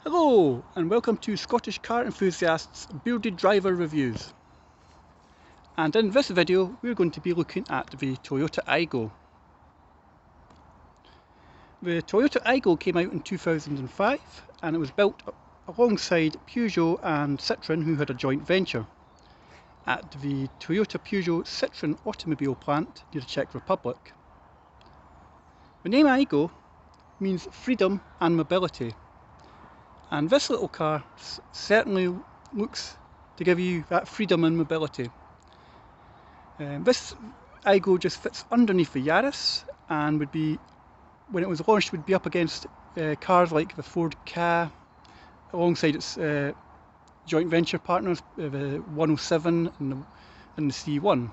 Hello and welcome to Scottish Car Enthusiasts Bearded Driver Reviews. And in this video we're going to be looking at the Toyota Aygo. The Toyota Aygo came out in 2005 and it was built alongside Peugeot and Citroën, who had a joint venture at the Toyota Peugeot Citroën automobile plant near the Czech Republic. The name Aygo means freedom and mobility. And this little car certainly looks to give you that freedom and mobility. This Aygo just fits underneath the Yaris and would be, when it was launched, would be up against cars like the Ford Ka, alongside its joint venture partners, the 107 and the C1.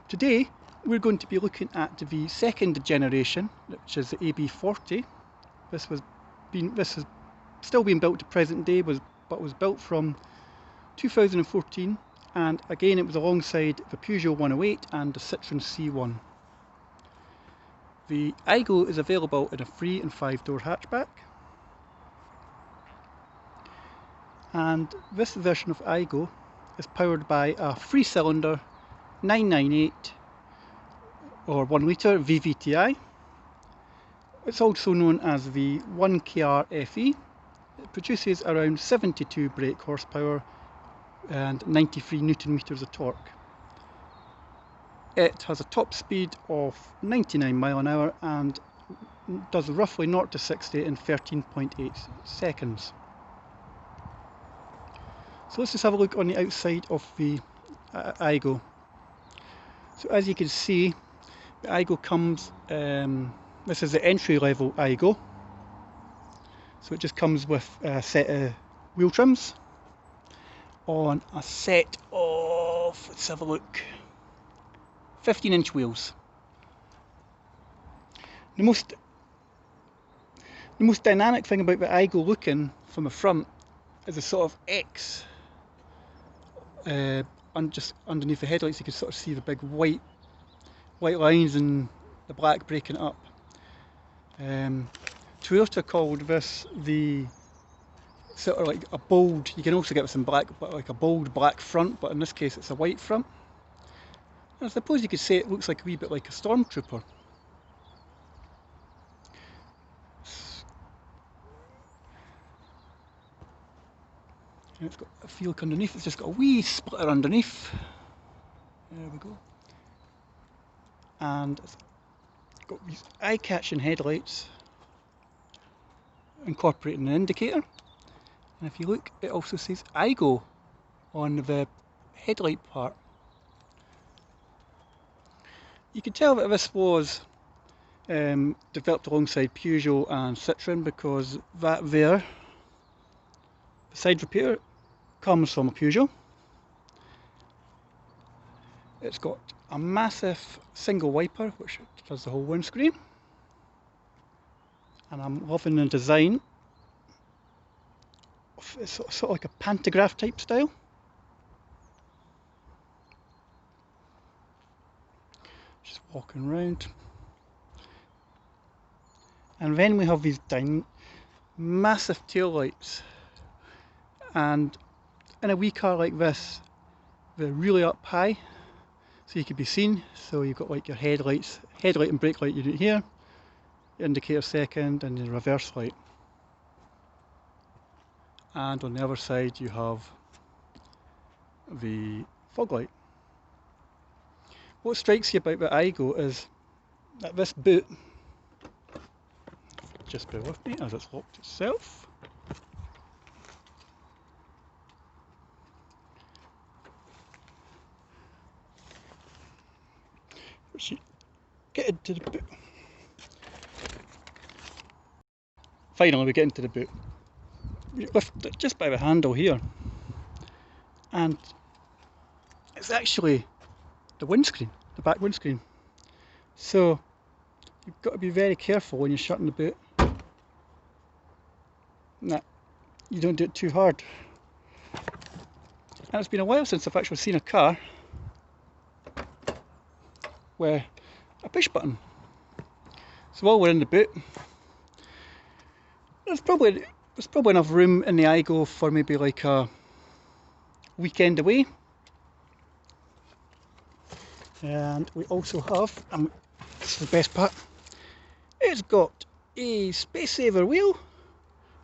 Today we're going to be looking at the second generation, which is the AB40. This has still been built to present day, but was built from 2014, and again it was alongside the Peugeot 108 and the Citroën C1. The Aygo is available in a 3- and 5-door hatchback, and this version of Aygo is powered by a 3-cylinder 998 or 1 litre VVTi. It's also known as the 1KR FE. It produces around 72 brake horsepower and 93 Newton meters of torque. It has a top speed of 99 miles an hour and does roughly 0 to 60 in 13.8 seconds. So let's just have a look on the outside of the Aygo. So as you can see, the Aygo comes, this is the entry level Aygo. So it just comes with a set of wheel trims on a set of, let's have a look, 15-inch wheels. The most dynamic thing about the Aygo looking from the front is a sort of X. Just underneath the headlights you can sort of see the big white lines and the black breaking it up. Toyota called this the sort of like a bold, you can also get this in black, but like a bold black front, but in this case it's a white front. And I suppose you could say it looks like a wee bit like a stormtrooper. And it's got, if you look underneath, it's just got a wee splitter underneath. There we go. And it's got these eye-catching headlights incorporating an indicator, and if you look it also says Aygo on the headlight part. You can tell that this was developed alongside Peugeot and Citroën, because that there, the side repair, comes from a Peugeot. It's got a massive single wiper which does the whole windscreen, and I'm loving the design. It's sort of like a pantograph type style. Just walking around, and then we have these massive tail lights, and in a wee car like this they're really up high so you can be seen. So you've got like your headlight and brake light unit here, indicator second, and the reverse light. And on the other side you have the fog light. What strikes you about the Aygo is that this boot, just bear with me as it's locked itself. Get into the boot. Finally we get into the boot. You lift it just by the handle here, and it's actually the windscreen, the back windscreen. So you've got to be very careful when you're shutting the boot that you don't do it too hard. And it's been a while since I've actually seen a car where a push button. So while we're in the boot, there's probably enough room in the Aygo for maybe like a weekend away. And we also have, and this is the best part, it's got a space saver wheel,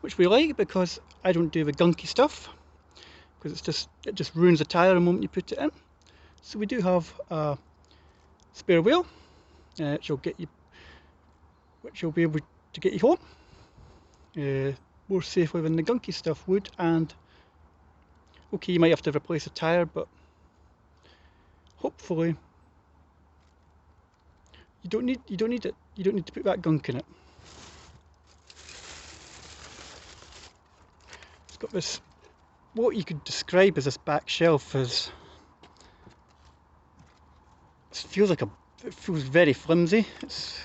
which we like because I don't do the gunky stuff, because it just ruins the tyre the moment you put it in. So we do have a spare wheel, which will be able to get you home more safely than the gunky stuff would. And okay, you might have to replace a tyre, but hopefully you don't need it. You don't need to put that gunk in it. It's got this, what you could describe as this back shelf is, it feels very flimsy. It's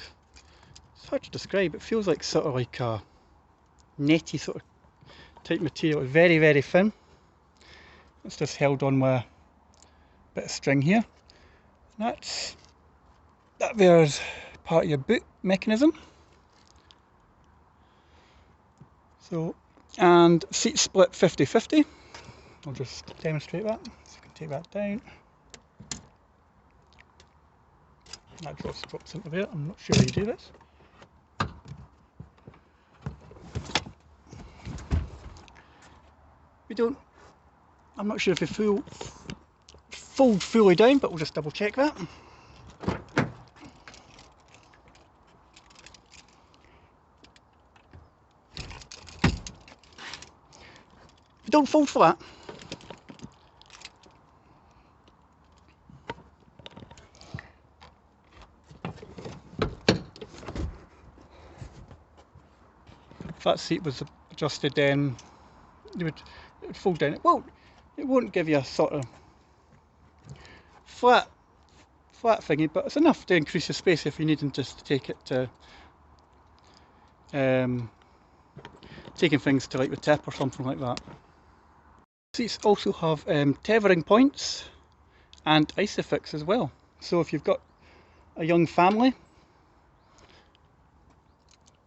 hard to describe. It feels like sort of like a netty sort of type material. It's very, very thin. It's just held on with a bit of string here. And that there's part of your boot mechanism. So, and seat split 50-50. I'll just demonstrate that. So you can take that down. That drops into there. I'm not sure how you do this. I'm not sure if they fold fully down, but we'll just double check that. They don't fold flat. If that seat was adjusted, then it would fold down. It won't give you a sort of flat thingy, but it's enough to increase your space if you're needing just to take it to taking things to like the tip or something like that. Seats also have tethering points and isofix as well. So if you've got a young family,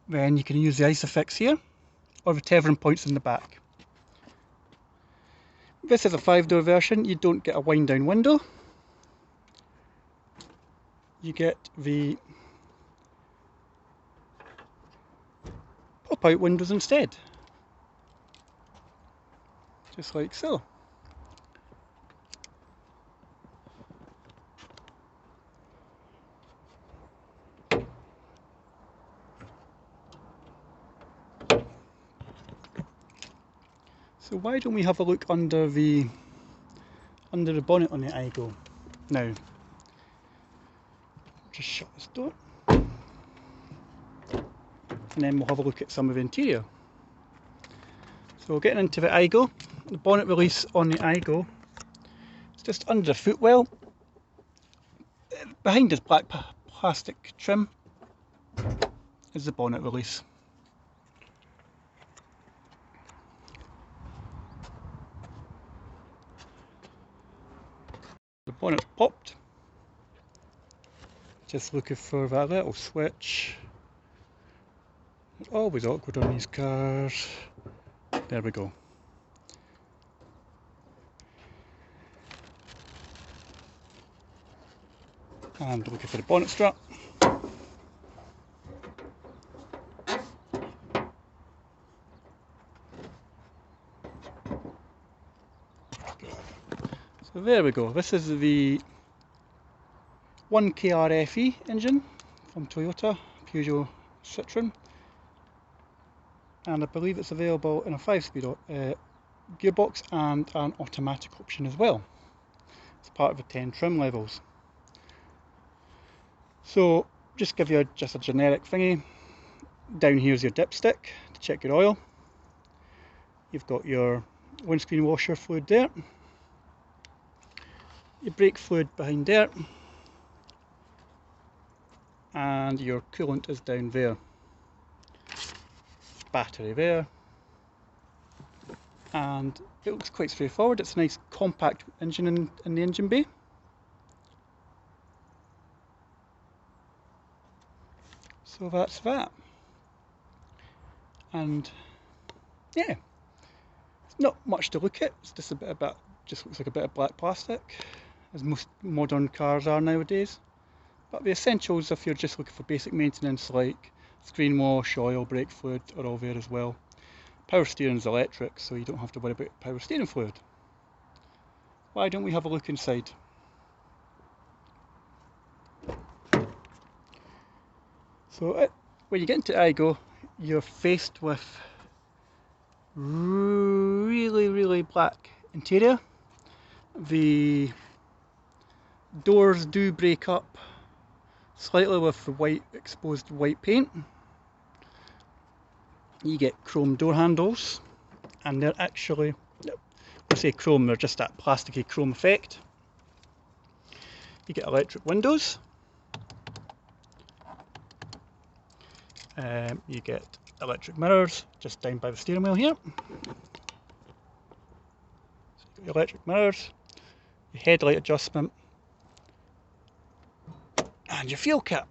then you can use the isofix here, or the tethering points in the back. This is a 5-door version. You don't get a wind down window. You get the pop out windows instead. Just like so. So why don't we have a look under the bonnet on the Aygo now? Just shut this door, and then we'll have a look at some of the interior. So getting into the Aygo, the bonnet release on the Aygo, it's just under the footwell. Behind this black plastic trim is the bonnet release. The bonnet's popped. Just looking for that little switch. It's always awkward on these cars. There we go. And looking for the bonnet strap. So there we go. This is the 1KRFE engine from Toyota, Peugeot, Citroen, and I believe it's available in a 5-speed gearbox and an automatic option as well. It's part of the 10 trim levels. So just give you just a generic thingy. Down here's your dipstick to check your oil. You've got your windscreen washer fluid there, your brake fluid behind there, and your coolant is down there. Battery there, and it looks quite straightforward. It's a nice compact engine in the engine bay. So that's that. and yeah, it's not much to look at. It's just just looks like a bit of black plastic, as most modern cars are nowadays. But the essentials, if you're just looking for basic maintenance like screen wash, oil, brake fluid, are all there as well. Power steering is electric, so you don't have to worry about power steering fluid. Why don't we have a look inside? So when you get into Aygo, you're faced with really black interior. The doors do break up slightly with the exposed white paint. You get chrome door handles, and they're actually, I say chrome, they're just that plasticky chrome effect. You get electric windows. You get electric mirrors just down by the steering wheel here. So you've got your electric mirrors, your headlight adjustment, and your fuel cap.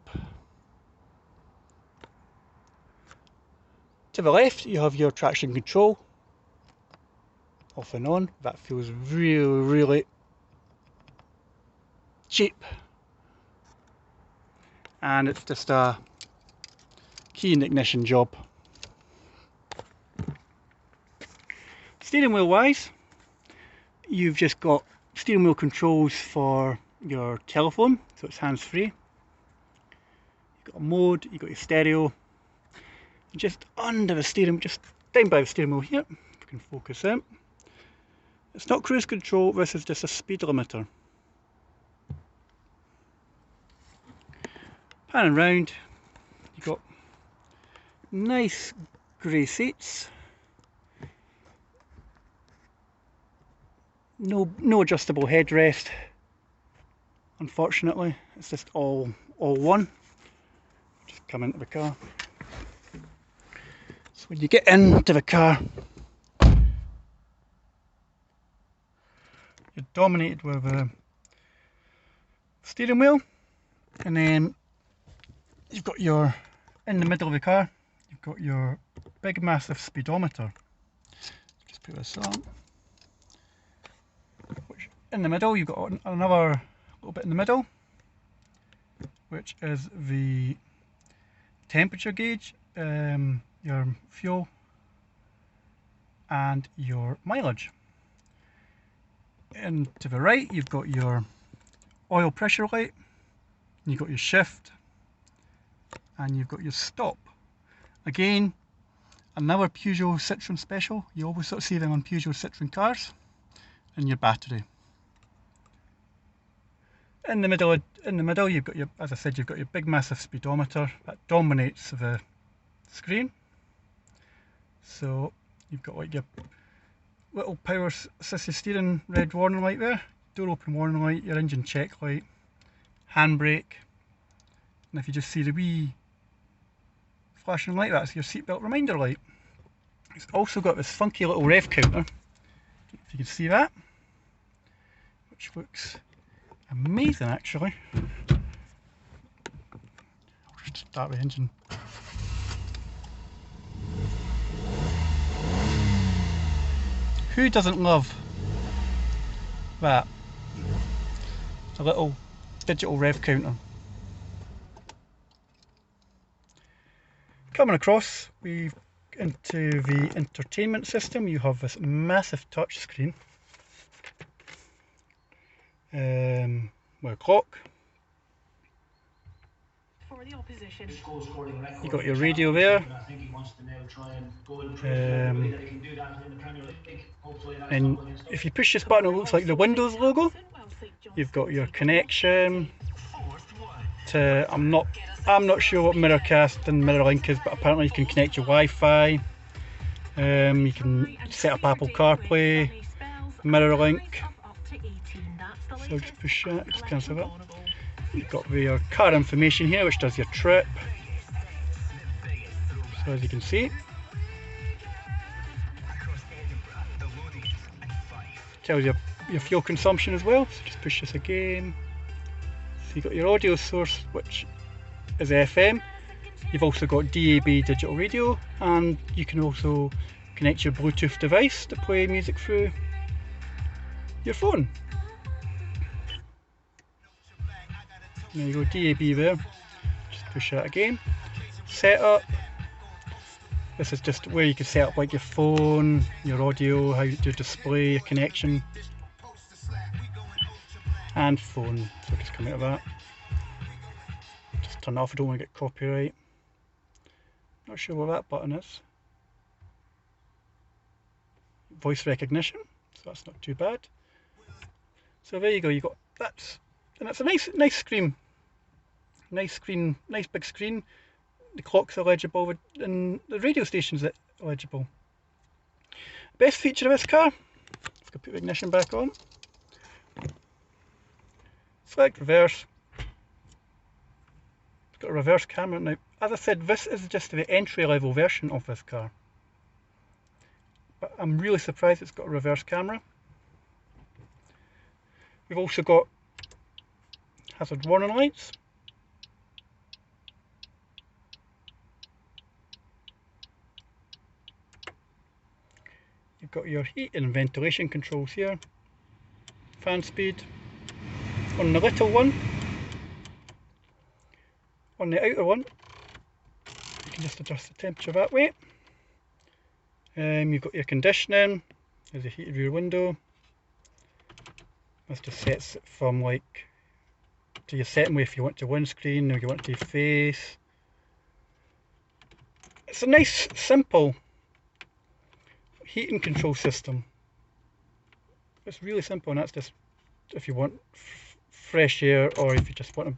To the left you have your traction control, off and on. That feels really cheap, and it's just a key and ignition job. Steering wheel wise, you've just got steering wheel controls for your telephone, so it's hands free. You've got a mode, you've got your stereo. Just under the steering, just down by the steering wheel here, if you can focus in. It's not cruise control, this is just a speed limiter. Panning round, you've got nice grey seats. No adjustable headrest, unfortunately. It's just all one. Just come into the car. So when you get into the car, you're dominated with a steering wheel, and then you've got in the middle of the car, you've got your big massive speedometer. Just put this on. Which in the middle, you've got another little bit in the middle, which is the temperature gauge, your fuel and your mileage. And to the right you've got your oil pressure light, you've got your shift, and you've got your stop. Again, another Peugeot Citroen special, you always sort of see them on Peugeot Citroen cars, and your battery. In the middle you've got as I said, you've got your big massive speedometer that dominates the screen. So you've got like your little power assisted steering red warning light there, door open warning light, your engine check light, handbrake, and if you just see the wee flashing light, that's your seatbelt reminder light. It's also got this funky little rev counter, if you can see that, which looks amazing actually. I'll just start the engine. Who doesn't love that? It's a little digital rev counter. Coming across, we've into the entertainment system. You have this massive touch screen with a clock. You got your radio there, and if you push this button it looks like the Windows logo. You've got your connection to, I'm not sure what Mirrorcast and MirrorLink is, but apparently you can connect your Wi-Fi, you can set up Apple CarPlay, MirrorLink, so I'll just push that, just cancel that. You've got your car information here, which does your trip, so as you can see, tells you your fuel consumption as well. So just push this again. So you've got your audio source, which is FM. You've also got DAB digital radio, and you can also connect your Bluetooth device to play music through your phone. There you go, DAB there. Just push that again. Setup. This is just where you can set up like your phone, your audio, how to display your connection, and phone. So just come out of that. Just turn it off, I don't want to get copyright. Not sure what that button is. Voice recognition, so that's not too bad. So there you go, you got that, and it's a nice screen. Nice screen, nice big screen. The clocks are legible, and the radio station's legible. Best feature of this car, if I put the ignition back on, select reverse. It's got a reverse camera. Now, as I said, this is just the entry level version of this car, but I'm really surprised it's got a reverse camera. We've also got hazard warning lights. You've got your heat and ventilation controls here, fan speed. On the little one, on the outer one, you can just adjust the temperature that way. You've got your conditioning, there's a heated rear window. This just sets it from like to your setting way if you want to windscreen or you want to face. It's a nice, simple heating control system. It's really simple, and that's just if you want fresh air or if you just want to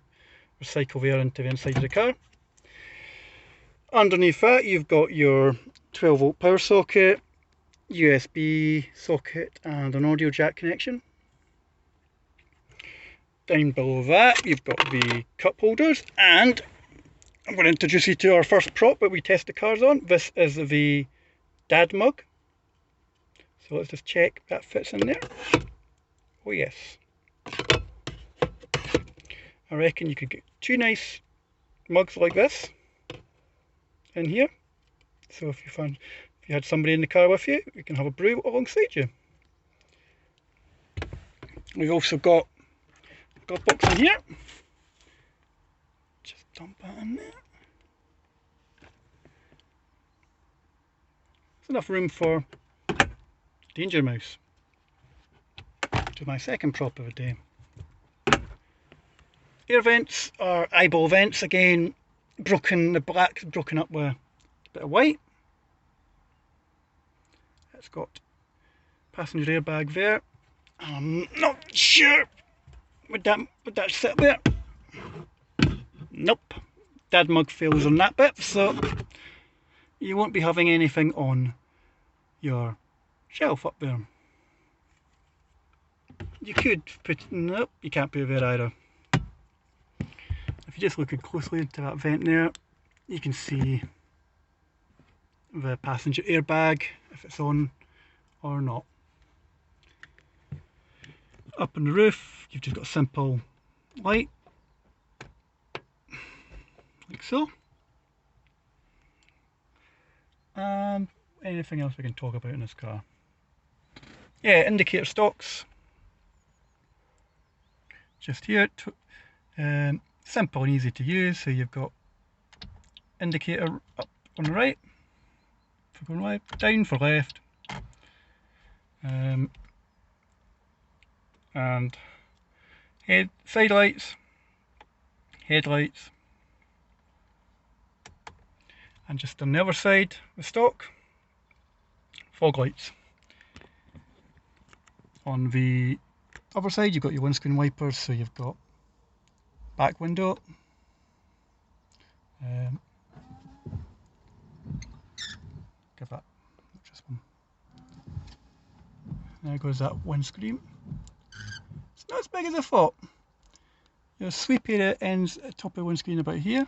recycle air into the inside of the car. Underneath that you've got your 12 volt power socket, USB socket and an audio jack connection. Down below that you've got the cup holders, and I'm going to introduce you to our first prop that we test the cars on. This is the dad mug. So let's just check that fits in there. Oh yes. I reckon you could get two nice mugs like this in here. So if you had somebody in the car with you, you can have a brew alongside you. We've also got a glove box in here. Just dump that in there. There's enough room for Danger Mouse. To my second prop of the day. Air vents are eyeball vents again, broken, the black's broken up with a bit of white. It's got passenger airbag there. I'm not sure would that sit there. Nope, dad mug fails on that bit, so you won't be having anything on your shelf up there. You could put, nope, you can't put it there either. If you just look closely into that vent there, you can see the passenger airbag, if it's on or not. Up on the roof, you've just got a simple light, like so. And anything else we can talk about in this car? Yeah, indicator stalks. Just here, simple and easy to use. So you've got indicator up on the right for going right, down for left, and side lights, headlights, and just on the other side, the stock, fog lights. On the other side you've got your windscreen wipers, so you've got back window, give that just one. There goes that windscreen. It's not as big as I thought. Your sweep area ends at the top of the windscreen about here.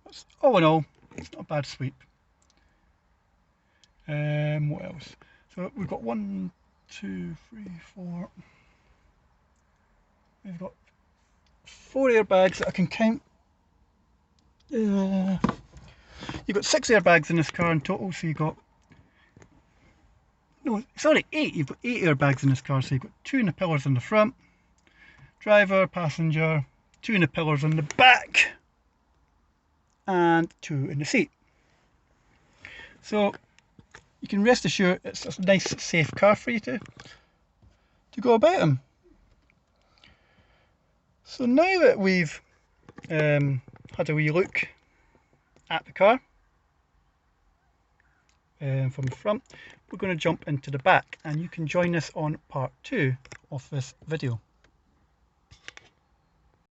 That's, all in all, it's not a bad sweep. What else? So we've got 1, 2, 3, 4. We've got 4 airbags that I can count. You've got 6 airbags in this car in total, so you've got, no, sorry, 8. You've got 8 airbags in this car, so you've got 2 in the pillars in the front, driver, passenger, 2 in the pillars on the back, and 2 in the seat. So you can rest assured it's a nice safe car for you to go about in. So now that we've had a wee look at the car from the front, we're going to jump into the back, and you can join us on part 2 of this video.